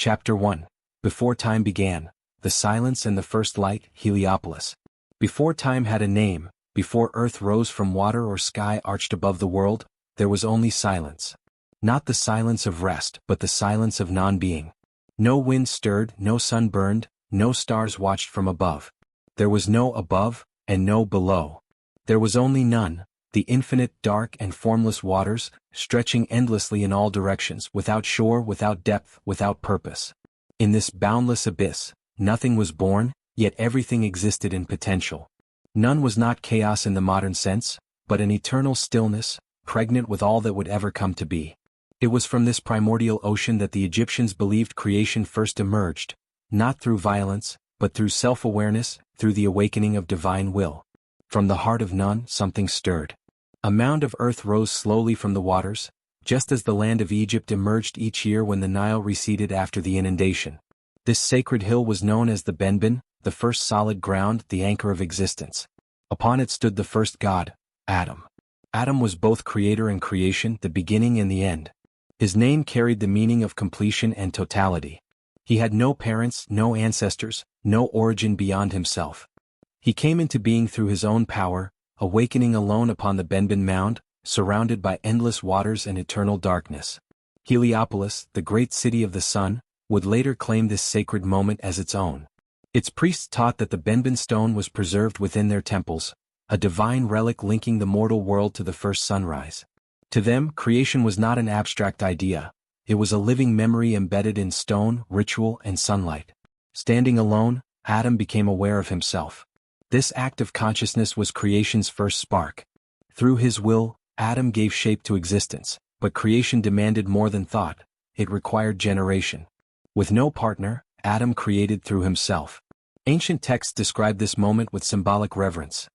Chapter 1. Before time began, the silence and the first light, Heliopolis. Before time had a name, before earth rose from water or sky arched above the world, there was only silence. Not the silence of rest, but the silence of non-being. No wind stirred, no sun burned, no stars watched from above. There was no above, and no below. There was only none, the infinite, dark and formless waters, stretching endlessly in all directions, without shore, without depth, without purpose. In this boundless abyss, nothing was born, yet everything existed in potential. None was not chaos in the modern sense, but an eternal stillness, pregnant with all that would ever come to be. It was from this primordial ocean that the Egyptians believed creation first emerged, not through violence, but through self-awareness, through the awakening of divine will. From the heart of none, something stirred. A mound of earth rose slowly from the waters, just as the land of Egypt emerged each year when the Nile receded after the inundation. This sacred hill was known as the Benben, the first solid ground, the anchor of existence. Upon it stood the first god, Adam. Adam was both creator and creation, the beginning and the end. His name carried the meaning of completion and totality. He had no parents, no ancestors, no origin beyond himself. He came into being through his own power, awakening alone upon the Benben mound, surrounded by endless waters and eternal darkness. Heliopolis, the great city of the sun, would later claim this sacred moment as its own. Its priests taught that the Benben stone was preserved within their temples, a divine relic linking the mortal world to the first sunrise. To them, creation was not an abstract idea, it was a living memory embedded in stone, ritual, and sunlight. Standing alone, Adam became aware of himself. This act of consciousness was creation's first spark. Through his will, Adam gave shape to existence, but creation demanded more than thought, it required generation. With no partner, Adam created through himself. Ancient texts describe this moment with symbolic reverence.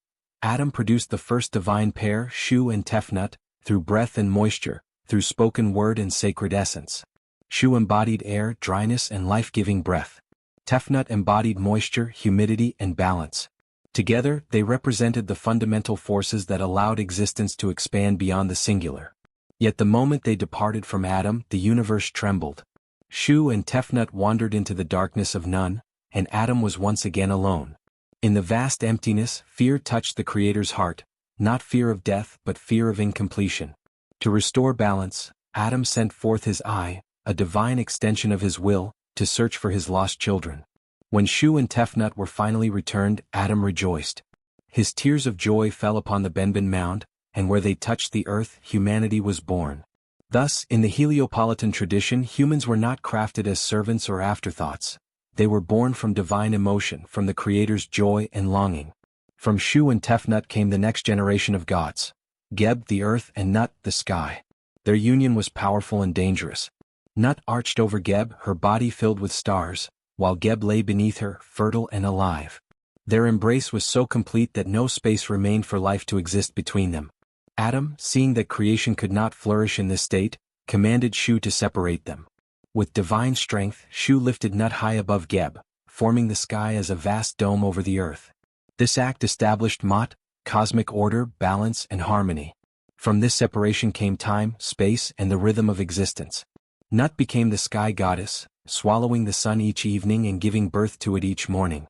Adam produced the first divine pair, Shu and Tefnut, through breath and moisture, through spoken word and sacred essence. Shu embodied air, dryness and life-giving breath. Tefnut embodied moisture, humidity and balance. Together, they represented the fundamental forces that allowed existence to expand beyond the singular. Yet the moment they departed from Adam, the universe trembled. Shu and Tefnut wandered into the darkness of none, and Adam was once again alone. In the vast emptiness, fear touched the Creator's heart, not fear of death but fear of incompletion. To restore balance, Adam sent forth his eye, a divine extension of his will, to search for his lost children. When Shu and Tefnut were finally returned, Adam rejoiced. His tears of joy fell upon the Benben mound, and where they touched the earth, humanity was born. Thus, in the Heliopolitan tradition, humans were not crafted as servants or afterthoughts. They were born from divine emotion, from the Creator's joy and longing. From Shu and Tefnut came the next generation of gods, Geb the earth and Nut the sky. Their union was powerful and dangerous. Nut arched over Geb, her body filled with stars, while Geb lay beneath her, fertile and alive. Their embrace was so complete that no space remained for life to exist between them. Adam, seeing that creation could not flourish in this state, commanded Shu to separate them. With divine strength, Shu lifted Nut high above Geb, forming the sky as a vast dome over the earth. This act established Mot, cosmic order, balance, and harmony. From this separation came time, space, and the rhythm of existence. Nut became the sky goddess, swallowing the sun each evening and giving birth to it each morning.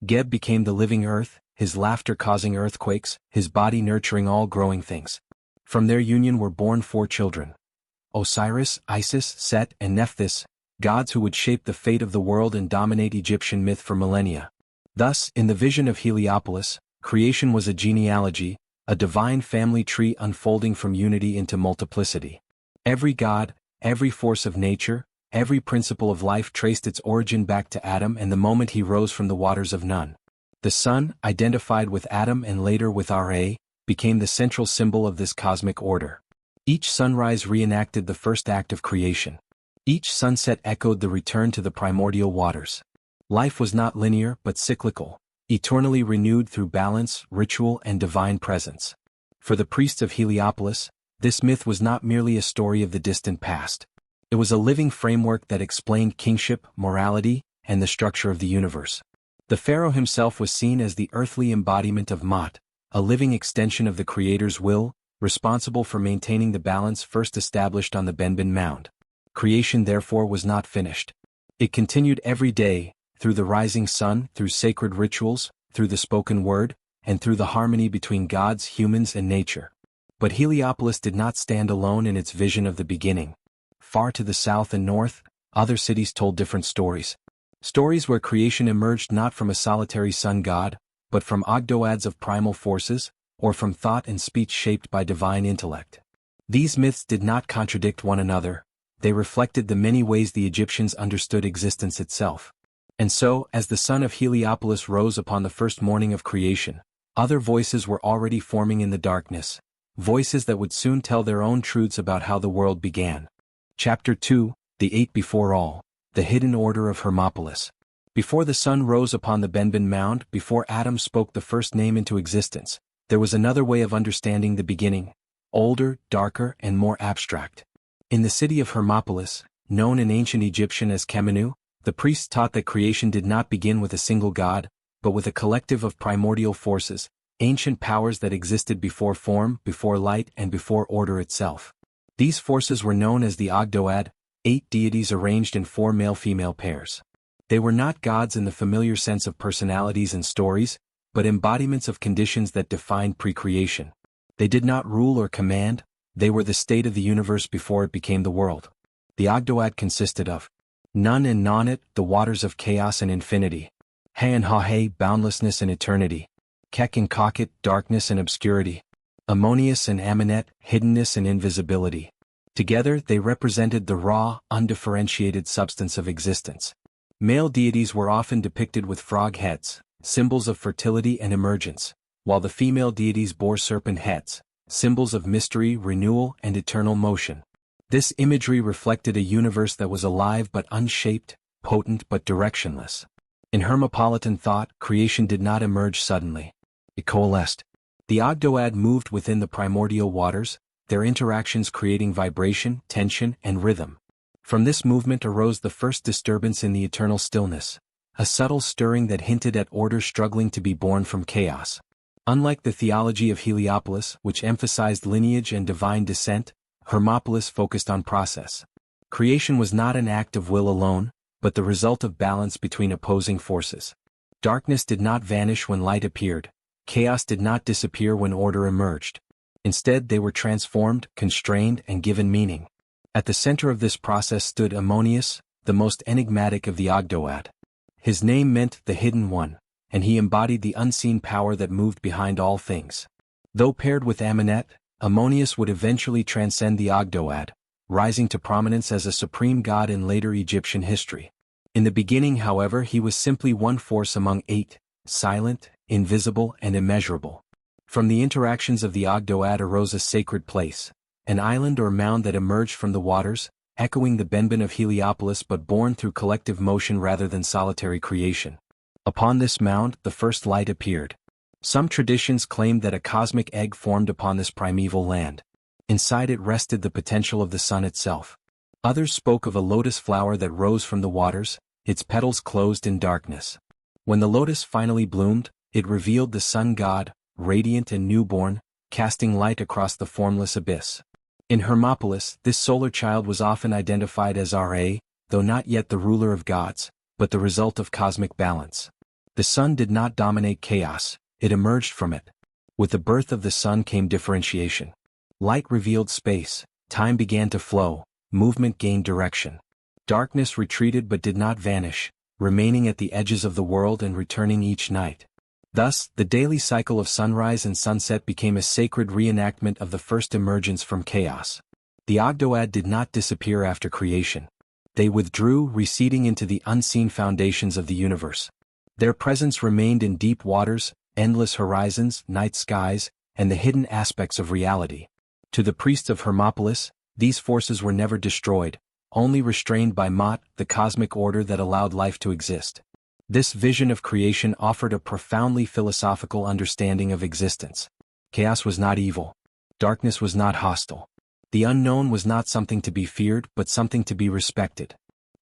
Geb became the living earth, his laughter causing earthquakes, his body nurturing all growing things. From their union were born 4 children: Osiris, Isis, Set, and Nephthys, gods who would shape the fate of the world and dominate Egyptian myth for millennia. Thus, in the vision of Heliopolis, creation was a genealogy, a divine family tree unfolding from unity into multiplicity. Every god, every force of nature, every principle of life traced its origin back to Adam and the moment he rose from the waters of none. The sun, identified with Adam and later with Ra, became the central symbol of this cosmic order. Each sunrise reenacted the first act of creation. Each sunset echoed the return to the primordial waters. Life was not linear but cyclical, eternally renewed through balance, ritual, and divine presence. For the priests of Heliopolis, this myth was not merely a story of the distant past. It was a living framework that explained kingship, morality, and the structure of the universe. The pharaoh himself was seen as the earthly embodiment of Mot, a living extension of the Creator's will, responsible for maintaining the balance first established on the Benben mound. Creation therefore was not finished. It continued every day, through the rising sun, through sacred rituals, through the spoken word, and through the harmony between gods, humans, and nature. But Heliopolis did not stand alone in its vision of the beginning. Far to the south and north, other cities told different stories. Stories where creation emerged not from a solitary sun god, but from ogdoads of primal forces, or from thought and speech shaped by divine intellect. These myths did not contradict one another, they reflected the many ways the Egyptians understood existence itself. And so, as the sun of Heliopolis rose upon the first morning of creation, other voices were already forming in the darkness, voices that would soon tell their own truths about how the world began. Chapter 2, The Eight Before All, The Hidden Order of Hermopolis. Before the sun rose upon the Benben mound, before Adam spoke the first name into existence, there was another way of understanding the beginning, older, darker, and more abstract. In the city of Hermopolis, known in ancient Egyptian as Kemenu, the priests taught that creation did not begin with a single god, but with a collective of primordial forces, ancient powers that existed before form, before light, and before order itself. These forces were known as the Ogdoad, 8 deities arranged in 4 male-female pairs. They were not gods in the familiar sense of personalities and stories, but embodiments of conditions that defined pre-creation. They did not rule or command, they were the state of the universe before it became the world. The Ogdoad consisted of Nun and Nonet, the waters of chaos and infinity; He and Ha-He, boundlessness and eternity; Kek and Kakit, darkness and obscurity; Ammonius and Amenet, hiddenness and invisibility. Together they represented the raw, undifferentiated substance of existence. Male deities were often depicted with frog heads, symbols of fertility and emergence, while the female deities bore serpent heads, symbols of mystery, renewal, and eternal motion. This imagery reflected a universe that was alive but unshaped, potent but directionless. In Hermopolitan thought, creation did not emerge suddenly. It coalesced. The Ogdoad moved within the primordial waters, their interactions creating vibration, tension, and rhythm. From this movement arose the first disturbance in the eternal stillness, a subtle stirring that hinted at order struggling to be born from chaos. Unlike the theology of Heliopolis, which emphasized lineage and divine descent, Hermopolis focused on process. Creation was not an act of will alone, but the result of balance between opposing forces. Darkness did not vanish when light appeared, chaos did not disappear when order emerged. Instead, they were transformed, constrained, and given meaning. At the center of this process stood Ammonius, the most enigmatic of the Ogdoad. His name meant the Hidden One, and he embodied the unseen power that moved behind all things. Though paired with Amenet, Ammonius would eventually transcend the Ogdoad, rising to prominence as a supreme god in later Egyptian history. In the beginning, however, he was simply one force among 8, silent, invisible, and immeasurable. From the interactions of the Ogdoad arose a sacred place, an island or mound that emerged from the waters, echoing the Benben of Heliopolis but born through collective motion rather than solitary creation. Upon this mound, the first light appeared. Some traditions claimed that a cosmic egg formed upon this primeval land. Inside it rested the potential of the sun itself. Others spoke of a lotus flower that rose from the waters, its petals closed in darkness. When the lotus finally bloomed, it revealed the sun god, radiant and newborn, casting light across the formless abyss. In Hermopolis, this solar child was often identified as Ra, though not yet the ruler of gods, but the result of cosmic balance. The sun did not dominate chaos, it emerged from it. With the birth of the sun came differentiation. Light revealed space, time began to flow, movement gained direction. Darkness retreated but did not vanish, remaining at the edges of the world and returning each night. Thus, the daily cycle of sunrise and sunset became a sacred reenactment of the first emergence from chaos. The Ogdoad did not disappear after creation. They withdrew, receding into the unseen foundations of the universe. Their presence remained in deep waters, endless horizons, night skies, and the hidden aspects of reality. To the priests of Hermopolis, these forces were never destroyed, only restrained by Mot, the cosmic order that allowed life to exist. This vision of creation offered a profoundly philosophical understanding of existence. Chaos was not evil. Darkness was not hostile. The unknown was not something to be feared, but something to be respected.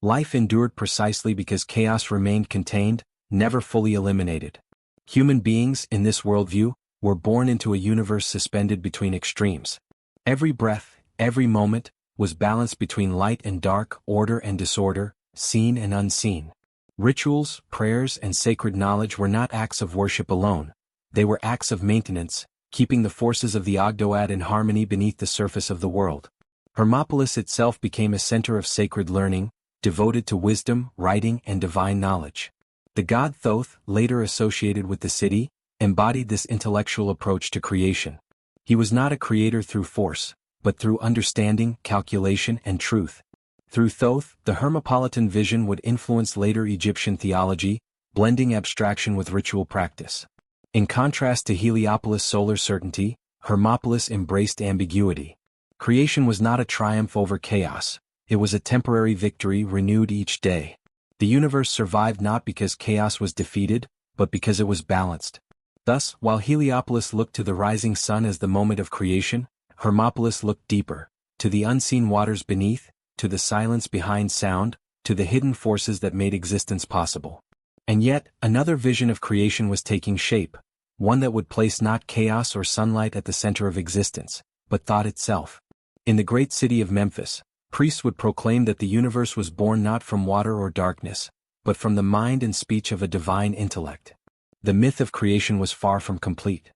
Life endured precisely because chaos remained contained, never fully eliminated. Human beings, in this worldview, were born into a universe suspended between extremes. Every breath, every moment, was balanced between light and dark, order and disorder, seen and unseen. Rituals, prayers, and sacred knowledge were not acts of worship alone. They were acts of maintenance, keeping the forces of the Ogdoad in harmony beneath the surface of the world. Hermopolis itself became a center of sacred learning, devoted to wisdom, writing, and divine knowledge. The god Thoth, later associated with the city, embodied this intellectual approach to creation. He was not a creator through force, but through understanding, calculation, and truth. Through Thoth, the Hermopolitan vision would influence later Egyptian theology, blending abstraction with ritual practice. In contrast to Heliopolis' solar certainty, Hermopolis embraced ambiguity. Creation was not a triumph over chaos, it was a temporary victory renewed each day. The universe survived not because chaos was defeated, but because it was balanced. Thus, while Heliopolis looked to the rising sun as the moment of creation, Hermopolis looked deeper, to the unseen waters beneath, to the silence behind sound, to the hidden forces that made existence possible. And yet, another vision of creation was taking shape, one that would place not chaos or sunlight at the center of existence, but thought itself. In the great city of Memphis, priests would proclaim that the universe was born not from water or darkness, but from the mind and speech of a divine intellect. The myth of creation was far from complete.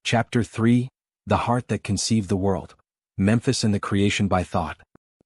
Chapter 3: The Heart That Conceived the World. Memphis and the Creation by Thought.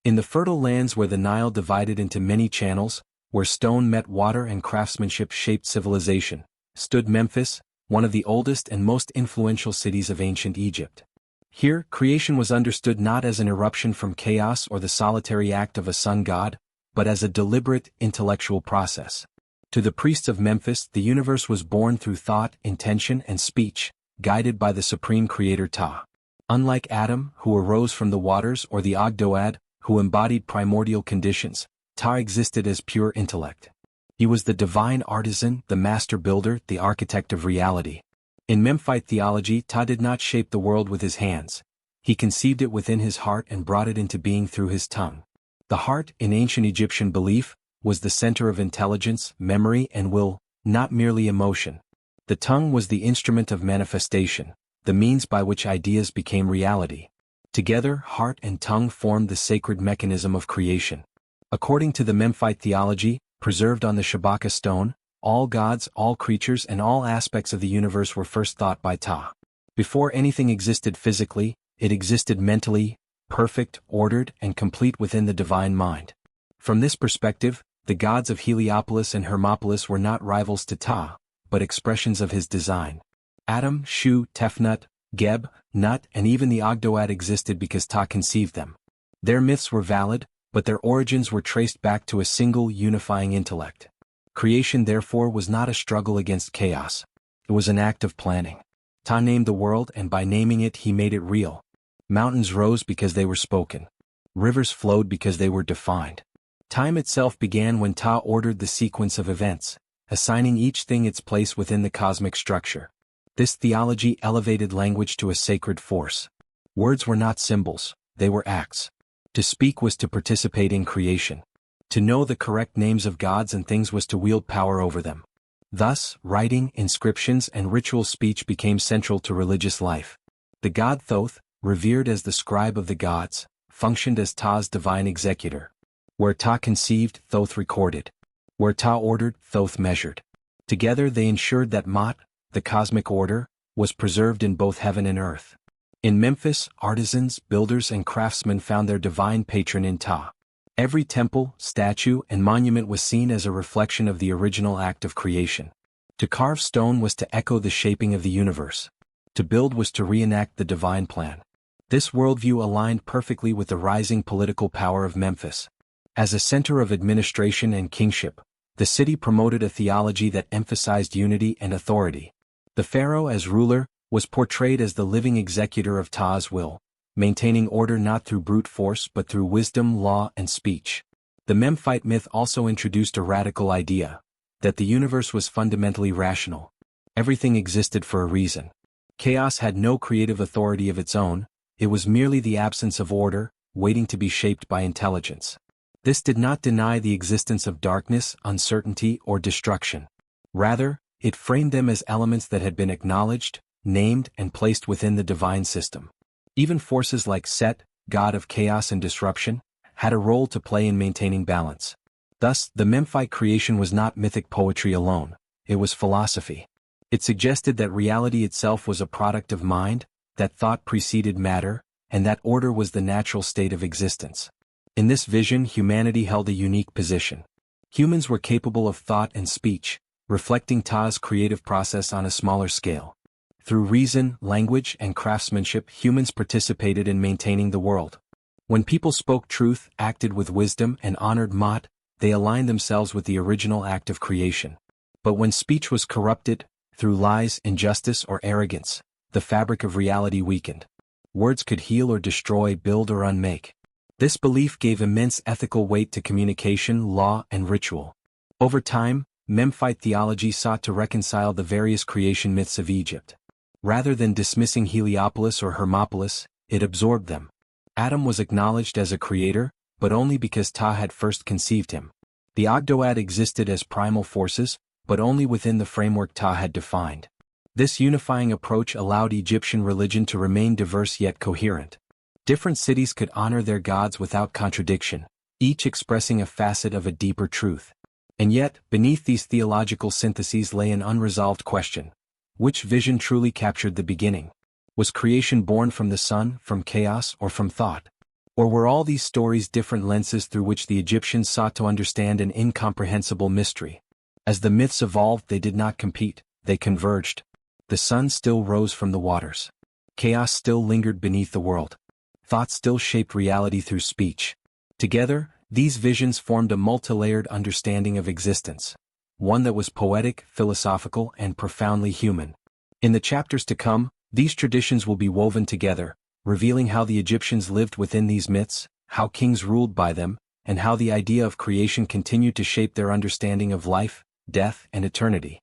In the fertile lands where the Nile divided into many channels, where stone met water and craftsmanship shaped civilization, stood Memphis, one of the oldest and most influential cities of ancient Egypt. Here, creation was understood not as an eruption from chaos or the solitary act of a sun god, but as a deliberate, intellectual process. To the priests of Memphis, the universe was born through thought, intention, and speech, guided by the supreme creator Ptah. Unlike Adam, who arose from the waters, or the Ogdoad, who embodied primordial conditions, Ptah existed as pure intellect. He was the divine artisan, the master builder, the architect of reality. In Memphite theology, Ptah did not shape the world with his hands. He conceived it within his heart and brought it into being through his tongue. The heart, in ancient Egyptian belief, was the center of intelligence, memory, and will, not merely emotion. The tongue was the instrument of manifestation, the means by which ideas became reality. Together, heart and tongue formed the sacred mechanism of creation. According to the Memphite theology, preserved on the Shabaka stone, all gods, all creatures, and all aspects of the universe were first thought by Ptah. Before anything existed physically, it existed mentally, perfect, ordered, and complete within the divine mind. From this perspective, the gods of Heliopolis and Hermopolis were not rivals to Ptah, but expressions of his design. Adam, Shu, Tefnut, Geb, Nut, and even the Ogdoad existed because Ptah conceived them. Their myths were valid, but their origins were traced back to a single unifying intellect. Creation therefore was not a struggle against chaos. It was an act of planning. Ptah named the world, and by naming it he made it real. Mountains rose because they were spoken. Rivers flowed because they were defined. Time itself began when Ptah ordered the sequence of events, assigning each thing its place within the cosmic structure. This theology elevated language to a sacred force. Words were not symbols, they were acts. To speak was to participate in creation. To know the correct names of gods and things was to wield power over them. Thus, writing, inscriptions, and ritual speech became central to religious life. The god Thoth, revered as the scribe of the gods, functioned as Ptah's divine executor. Where Ptah conceived, Thoth recorded. Where Ptah ordered, Thoth measured. Together they ensured that Ma'at, the cosmic order, was preserved in both heaven and earth. In Memphis, artisans, builders, and craftsmen found their divine patron in Ptah. Every temple, statue, and monument was seen as a reflection of the original act of creation. To carve stone was to echo the shaping of the universe. To build was to reenact the divine plan. This worldview aligned perfectly with the rising political power of Memphis. As a center of administration and kingship, the city promoted a theology that emphasized unity and authority. The pharaoh, as ruler, was portrayed as the living executor of Ptah's will, maintaining order not through brute force but through wisdom, law, and speech. The Memphite myth also introduced a radical idea, that the universe was fundamentally rational. Everything existed for a reason. Chaos had no creative authority of its own, it was merely the absence of order, waiting to be shaped by intelligence. This did not deny the existence of darkness, uncertainty, or destruction. Rather, it framed them as elements that had been acknowledged, named, and placed within the divine system. Even forces like Set, god of chaos and disruption, had a role to play in maintaining balance. Thus, the Memphite creation was not mythic poetry alone, it was philosophy. It suggested that reality itself was a product of mind, that thought preceded matter, and that order was the natural state of existence. In this vision, humanity held a unique position. Humans were capable of thought and speech, reflecting Ptah's creative process on a smaller scale. Through reason, language, and craftsmanship, humans participated in maintaining the world. When people spoke truth, acted with wisdom, and honored Ma'at, they aligned themselves with the original act of creation. But when speech was corrupted, through lies, injustice, or arrogance, the fabric of reality weakened. Words could heal or destroy, build or unmake. This belief gave immense ethical weight to communication, law, and ritual. Over time, Memphite theology sought to reconcile the various creation myths of Egypt. Rather than dismissing Heliopolis or Hermopolis, it absorbed them. Adam was acknowledged as a creator, but only because Ptah had first conceived him. The Ogdoad existed as primal forces, but only within the framework Ptah had defined. This unifying approach allowed Egyptian religion to remain diverse yet coherent. Different cities could honor their gods without contradiction, each expressing a facet of a deeper truth. And yet, beneath these theological syntheses lay an unresolved question. Which vision truly captured the beginning? Was creation born from the sun, from chaos, or from thought? Or were all these stories different lenses through which the Egyptians sought to understand an incomprehensible mystery? As the myths evolved, they did not compete, they converged. The sun still rose from the waters. Chaos still lingered beneath the world. Thought still shaped reality through speech. Together, these visions formed a multi-layered understanding of existence, one that was poetic, philosophical, and profoundly human. In the chapters to come, these traditions will be woven together, revealing how the Egyptians lived within these myths, how kings ruled by them, and how the idea of creation continued to shape their understanding of life, death, and eternity.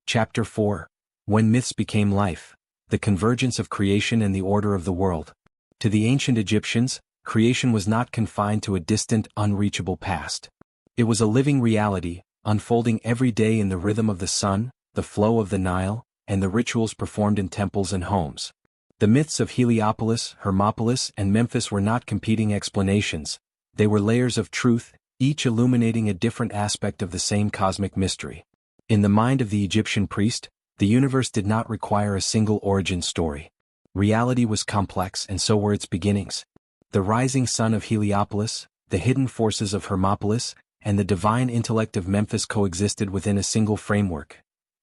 Chapter 4. When Myths Became Life. The Convergence of Creation and the Order of the World. To the ancient Egyptians, creation was not confined to a distant, unreachable past. It was a living reality, unfolding every day in the rhythm of the sun, the flow of the Nile, and the rituals performed in temples and homes. The myths of Heliopolis, Hermopolis, and Memphis were not competing explanations. They were layers of truth, each illuminating a different aspect of the same cosmic mystery. In the mind of the Egyptian priest, the universe did not require a single origin story. Reality was complex, and so were its beginnings. The rising sun of Heliopolis, the hidden forces of Hermopolis, and the divine intellect of Memphis coexisted within a single framework.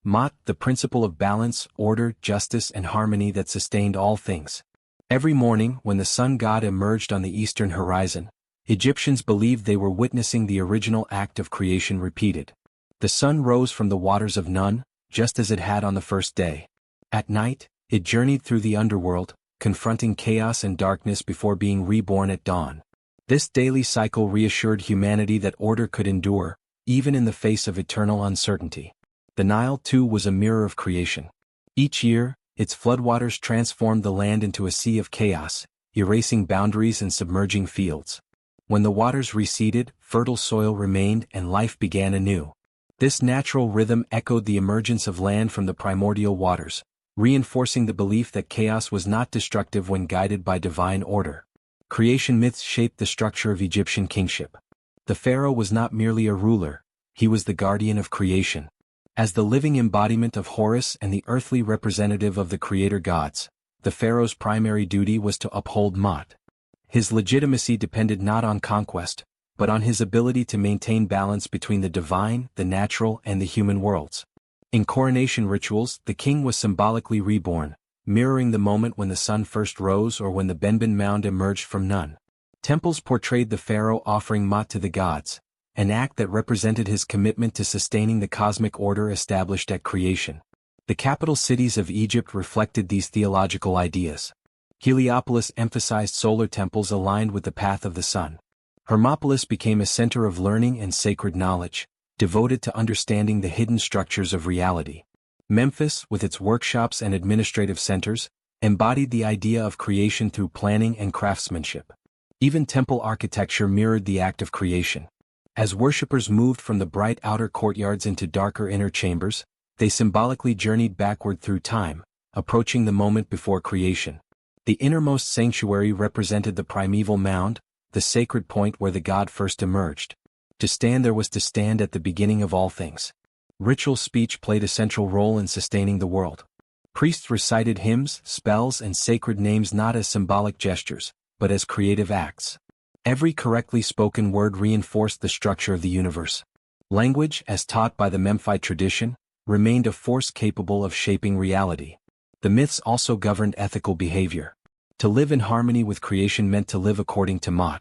Ma'at, the principle of balance, order, justice, and harmony that sustained all things. Every morning, when the sun god emerged on the eastern horizon, Egyptians believed they were witnessing the original act of creation repeated. The sun rose from the waters of Nun, just as it had on the first day. At night, it journeyed through the underworld, confronting chaos and darkness before being reborn at dawn. This daily cycle reassured humanity that order could endure, even in the face of eternal uncertainty. The Nile, too, was a mirror of creation. Each year, its floodwaters transformed the land into a sea of chaos, erasing boundaries and submerging fields. When the waters receded, fertile soil remained and life began anew. This natural rhythm echoed the emergence of land from the primordial waters, reinforcing the belief that chaos was not destructive when guided by divine order. Creation myths shaped the structure of Egyptian kingship. The pharaoh was not merely a ruler, he was the guardian of creation. As the living embodiment of Horus and the earthly representative of the creator gods, the pharaoh's primary duty was to uphold Ma'at. His legitimacy depended not on conquest, but on his ability to maintain balance between the divine, the natural, and the human worlds. In coronation rituals, the king was symbolically reborn, mirroring the moment when the sun first rose or when the Benben mound emerged from Nun. Temples portrayed the pharaoh offering Ma'at to the gods, an act that represented his commitment to sustaining the cosmic order established at creation. The capital cities of Egypt reflected these theological ideas. Heliopolis emphasized solar temples aligned with the path of the sun. Hermopolis became a center of learning and sacred knowledge, devoted to understanding the hidden structures of reality. Memphis, with its workshops and administrative centers, embodied the idea of creation through planning and craftsmanship. Even temple architecture mirrored the act of creation. As worshippers moved from the bright outer courtyards into darker inner chambers, they symbolically journeyed backward through time, approaching the moment before creation. The innermost sanctuary represented the primeval mound, the sacred point where the god first emerged. To stand there was to stand at the beginning of all things. Ritual speech played a central role in sustaining the world. Priests recited hymns, spells, and sacred names not as symbolic gestures, but as creative acts. Every correctly spoken word reinforced the structure of the universe. Language, as taught by the Memphite tradition, remained a force capable of shaping reality. The myths also governed ethical behavior. To live in harmony with creation meant to live according to Ma'at.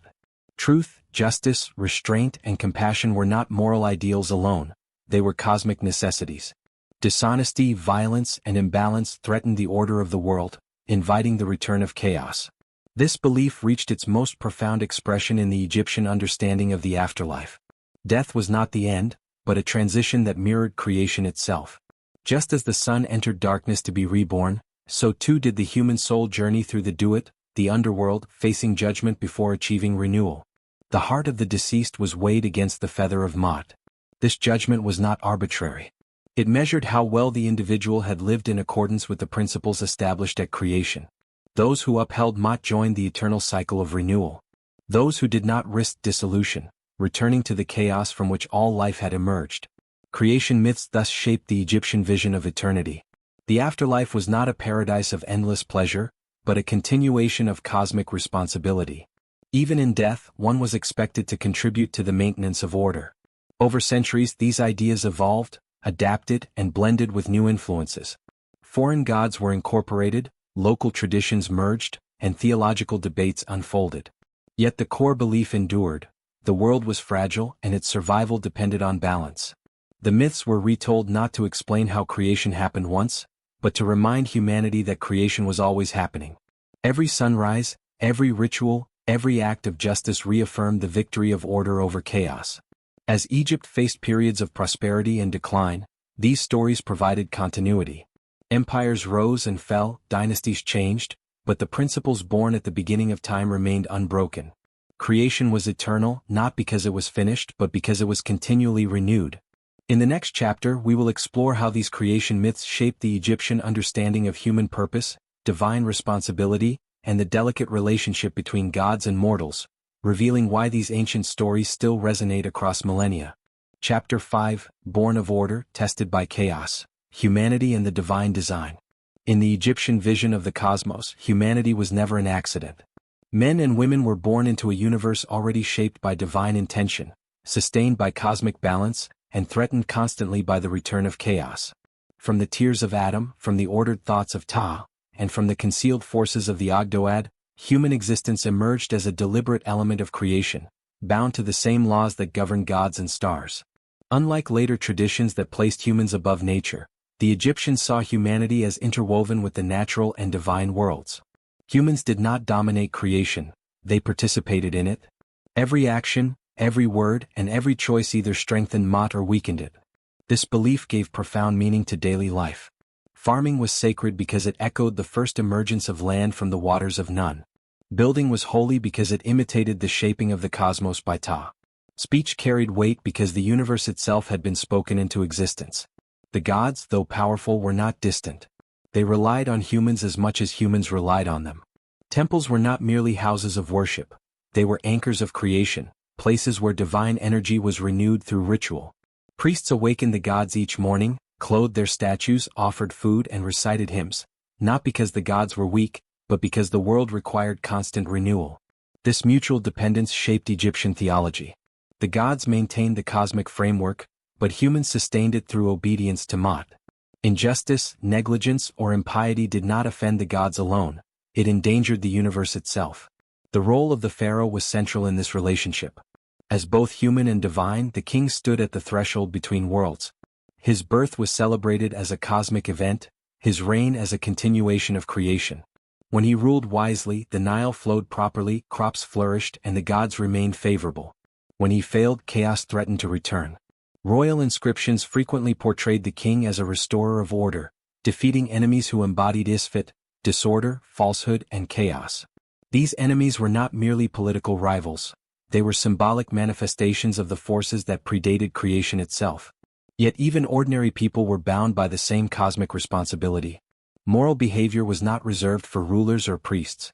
Truth, justice, restraint, and compassion were not moral ideals alone, they were cosmic necessities. Dishonesty, violence, and imbalance threatened the order of the world, inviting the return of chaos. This belief reached its most profound expression in the Egyptian understanding of the afterlife. Death was not the end, but a transition that mirrored creation itself. Just as the sun entered darkness to be reborn, so too did the human soul journey through the Duat, the underworld, facing judgment before achieving renewal. The heart of the deceased was weighed against the feather of Ma'at. This judgment was not arbitrary. It measured how well the individual had lived in accordance with the principles established at creation. Those who upheld Ma'at joined the eternal cycle of renewal. Those who did not risked dissolution, returning to the chaos from which all life had emerged. Creation myths thus shaped the Egyptian vision of eternity. The afterlife was not a paradise of endless pleasure, but a continuation of cosmic responsibility. Even in death, one was expected to contribute to the maintenance of order. Over centuries, these ideas evolved, adapted, and blended with new influences. Foreign gods were incorporated, local traditions merged, and theological debates unfolded. Yet the core belief endured: the world was fragile and its survival depended on balance. The myths were retold not to explain how creation happened once, but to remind humanity that creation was always happening. Every sunrise, every ritual, every act of justice reaffirmed the victory of order over chaos. As Egypt faced periods of prosperity and decline, these stories provided continuity. Empires rose and fell, dynasties changed, but the principles born at the beginning of time remained unbroken. Creation was eternal, not because it was finished, but because it was continually renewed. In the next chapter, we will explore how these creation myths shaped the Egyptian understanding of human purpose, divine responsibility, and the delicate relationship between gods and mortals, revealing why these ancient stories still resonate across millennia. Chapter 5, Born of Order, Tested by Chaos, Humanity and the Divine Design. In the Egyptian vision of the cosmos, humanity was never an accident. Men and women were born into a universe already shaped by divine intention, sustained by cosmic balance, and threatened constantly by the return of chaos. From the tears of Adam, from the ordered thoughts of Ta, and from the concealed forces of the Ogdoad, human existence emerged as a deliberate element of creation, bound to the same laws that govern gods and stars. Unlike later traditions that placed humans above nature, the Egyptians saw humanity as interwoven with the natural and divine worlds. Humans did not dominate creation, they participated in it. Every action, every word, and every choice either strengthened Ma'at or weakened it. This belief gave profound meaning to daily life. Farming was sacred because it echoed the first emergence of land from the waters of Nun. Building was holy because it imitated the shaping of the cosmos by Ta. Speech carried weight because the universe itself had been spoken into existence. The gods, though powerful, were not distant. They relied on humans as much as humans relied on them. Temples were not merely houses of worship. They were anchors of creation, places where divine energy was renewed through ritual. Priests awakened the gods each morning, clothed their statues, offered food, and recited hymns, not because the gods were weak, but because the world required constant renewal. This mutual dependence shaped Egyptian theology. The gods maintained the cosmic framework, but humans sustained it through obedience to Ma'at. Injustice, negligence, or impiety did not offend the gods alone, it endangered the universe itself. The role of the pharaoh was central in this relationship. As both human and divine, the king stood at the threshold between worlds. His birth was celebrated as a cosmic event, his reign as a continuation of creation. When he ruled wisely, the Nile flowed properly, crops flourished, and the gods remained favorable. When he failed, chaos threatened to return. Royal inscriptions frequently portrayed the king as a restorer of order, defeating enemies who embodied isfet, disorder, falsehood, and chaos. These enemies were not merely political rivals, they were symbolic manifestations of the forces that predated creation itself. Yet even ordinary people were bound by the same cosmic responsibility. Moral behavior was not reserved for rulers or priests.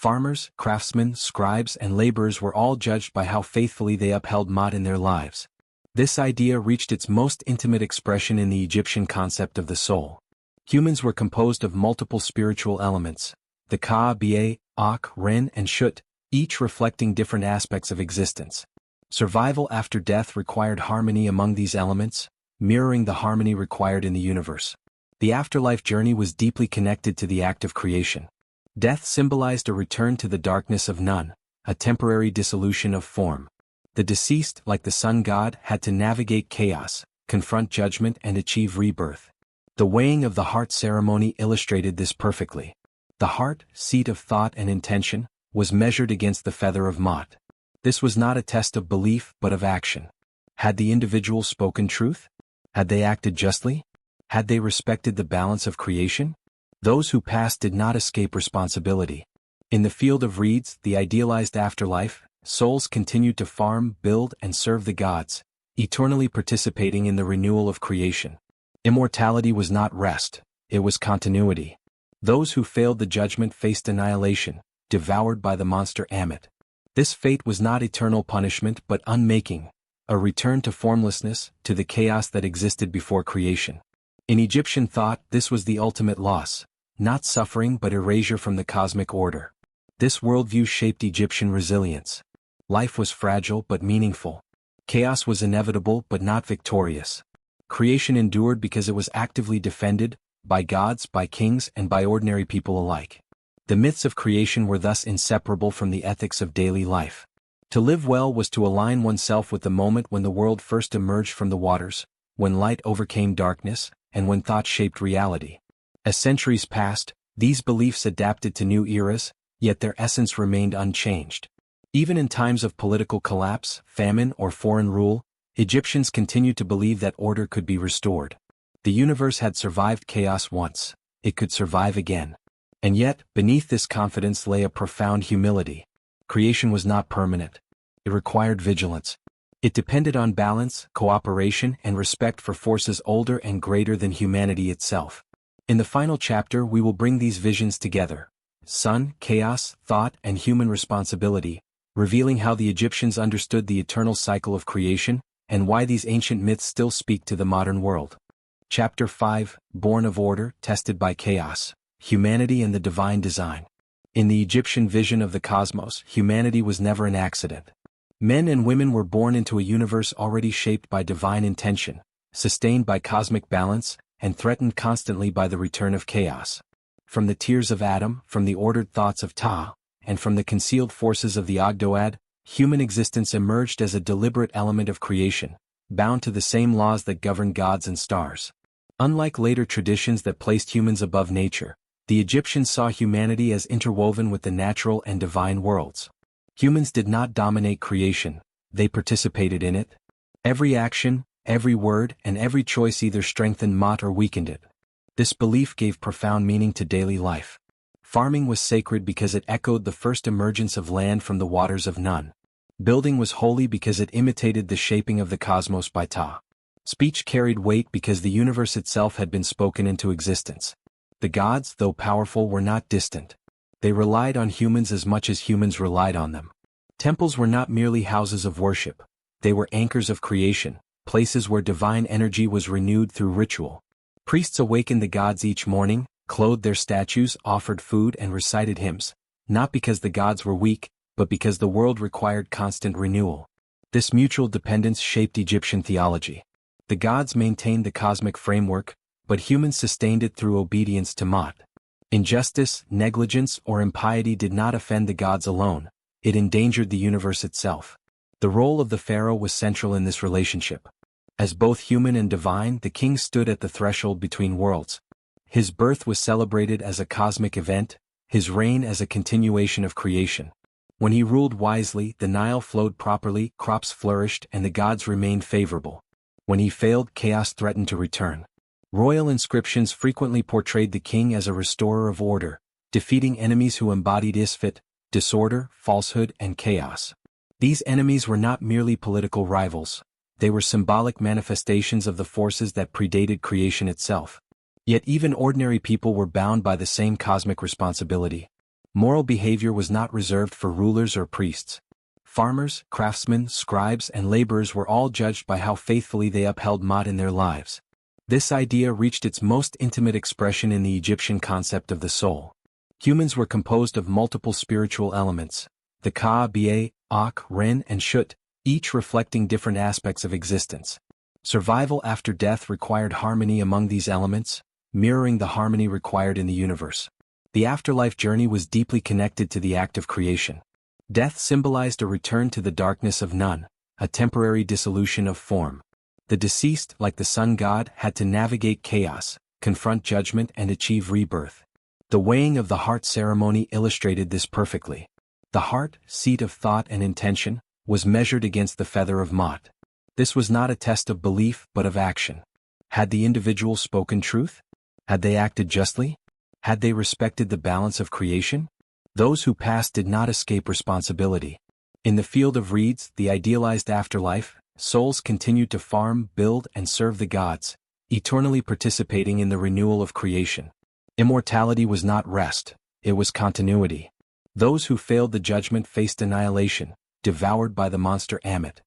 Farmers, craftsmen, scribes, and laborers were all judged by how faithfully they upheld Maat in their lives. This idea reached its most intimate expression in the Egyptian concept of the soul. Humans were composed of multiple spiritual elements, the Ka, Ba, Ak, Ren, and Shut, each reflecting different aspects of existence. Survival after death required harmony among these elements, mirroring the harmony required in the universe. The afterlife journey was deeply connected to the act of creation. Death symbolized a return to the darkness of none, a temporary dissolution of form. The deceased, like the sun god, had to navigate chaos, confront judgment, and achieve rebirth. The weighing of the heart ceremony illustrated this perfectly. The heart, seat of thought and intention, was measured against the feather of Maat. This was not a test of belief but of action. Had the individual spoken truth? Had they acted justly? Had they respected the balance of creation? Those who passed did not escape responsibility. In the field of reeds, the idealized afterlife, souls continued to farm, build, and serve the gods, eternally participating in the renewal of creation. Immortality was not rest, it was continuity. Those who failed the judgment faced annihilation, devoured by the monster Ammit. This fate was not eternal punishment but unmaking, a return to formlessness, to the chaos that existed before creation. In Egyptian thought, this was the ultimate loss, not suffering but erasure from the cosmic order. This worldview shaped Egyptian resilience. Life was fragile but meaningful. Chaos was inevitable but not victorious. Creation endured because it was actively defended, by gods, by kings, and by ordinary people alike. The myths of creation were thus inseparable from the ethics of daily life. To live well was to align oneself with the moment when the world first emerged from the waters, when light overcame darkness, and when thought shaped reality. As centuries passed, these beliefs adapted to new eras, yet their essence remained unchanged. Even in times of political collapse, famine, or foreign rule, Egyptians continued to believe that order could be restored. The universe had survived chaos once, it could survive again. And yet, beneath this confidence lay a profound humility. Creation was not permanent. It required vigilance. It depended on balance, cooperation, and respect for forces older and greater than humanity itself. In the final chapter we will bring these visions together: sun, chaos, thought, and human responsibility, revealing how the Egyptians understood the eternal cycle of creation, and why these ancient myths still speak to the modern world. Chapter 5, Born of Order, Tested by Chaos, Humanity and the Divine Design. In the Egyptian vision of the cosmos, humanity was never an accident. Men and women were born into a universe already shaped by divine intention, sustained by cosmic balance, and threatened constantly by the return of chaos. From the tears of Adam, from the ordered thoughts of Ta, and from the concealed forces of the Ogdoad, human existence emerged as a deliberate element of creation, bound to the same laws that govern gods and stars. Unlike later traditions that placed humans above nature, the Egyptians saw humanity as interwoven with the natural and divine worlds. Humans did not dominate creation, they participated in it. Every action, every word, and every choice either strengthened Maat or weakened it. This belief gave profound meaning to daily life. Farming was sacred because it echoed the first emergence of land from the waters of none. Building was holy because it imitated the shaping of the cosmos by Ta. Speech carried weight because the universe itself had been spoken into existence. The gods, though powerful, were not distant. They relied on humans as much as humans relied on them. Temples were not merely houses of worship. They were anchors of creation, places where divine energy was renewed through ritual. Priests awakened the gods each morning, clothed their statues, offered food, and recited hymns, not because the gods were weak, but because the world required constant renewal. This mutual dependence shaped Egyptian theology. The gods maintained the cosmic framework, but humans sustained it through obedience to Maat. Injustice, negligence, or impiety did not offend the gods alone, it endangered the universe itself. The role of the pharaoh was central in this relationship. As both human and divine, the king stood at the threshold between worlds. His birth was celebrated as a cosmic event, his reign as a continuation of creation. When he ruled wisely, the Nile flowed properly, crops flourished, and the gods remained favorable. When he failed, chaos threatened to return. Royal inscriptions frequently portrayed the king as a restorer of order, defeating enemies who embodied isfet, disorder, falsehood, and chaos. These enemies were not merely political rivals, they were symbolic manifestations of the forces that predated creation itself. Yet even ordinary people were bound by the same cosmic responsibility. Moral behavior was not reserved for rulers or priests. Farmers, craftsmen, scribes, and laborers were all judged by how faithfully they upheld Maat in their lives. This idea reached its most intimate expression in the Egyptian concept of the soul. Humans were composed of multiple spiritual elements, the Ka, Ba, Ak, Ren, and Shut, each reflecting different aspects of existence. Survival after death required harmony among these elements, mirroring the harmony required in the universe. The afterlife journey was deeply connected to the act of creation. Death symbolized a return to the darkness of none, a temporary dissolution of form. The deceased, like the sun god, had to navigate chaos, confront judgment, and achieve rebirth. The weighing of the heart ceremony illustrated this perfectly. The heart, seat of thought and intention, was measured against the feather of Maat. This was not a test of belief but of action. Had the individual spoken truth? Had they acted justly? Had they respected the balance of creation? Those who passed did not escape responsibility. In the field of reeds, the idealized afterlife, souls continued to farm, build, and serve the gods, eternally participating in the renewal of creation. Immortality was not rest, it was continuity. Those who failed the judgment faced annihilation, devoured by the monster Ammit.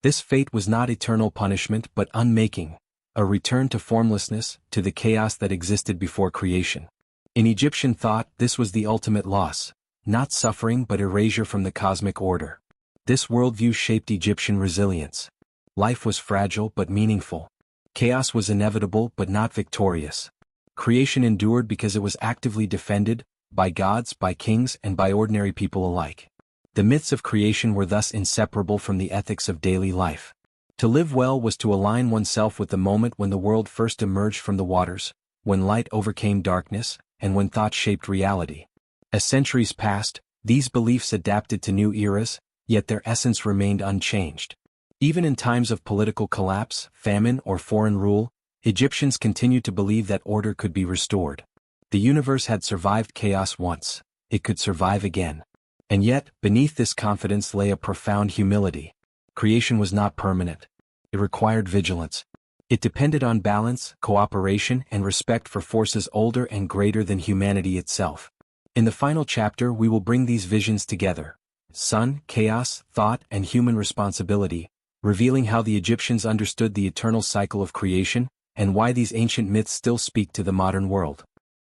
This fate was not eternal punishment but unmaking, a return to formlessness, to the chaos that existed before creation. In Egyptian thought, this was the ultimate loss, not suffering but erasure from the cosmic order. This worldview shaped Egyptian resilience. Life was fragile but meaningful. Chaos was inevitable but not victorious. Creation endured because it was actively defended, by gods, by kings, and by ordinary people alike. The myths of creation were thus inseparable from the ethics of daily life. To live well was to align oneself with the moment when the world first emerged from the waters, when light overcame darkness, and when thought shaped reality. As centuries passed, these beliefs adapted to new eras, yet their essence remained unchanged. Even in times of political collapse, famine, or foreign rule, Egyptians continued to believe that order could be restored. The universe had survived chaos once, it could survive again. And yet, beneath this confidence lay a profound humility. Creation was not permanent. It required vigilance. It depended on balance, cooperation, and respect for forces older and greater than humanity itself. In the final chapter we will bring these visions together: sun, chaos, thought, and human responsibility, revealing how the Egyptians understood the eternal cycle of creation, and why these ancient myths still speak to the modern world.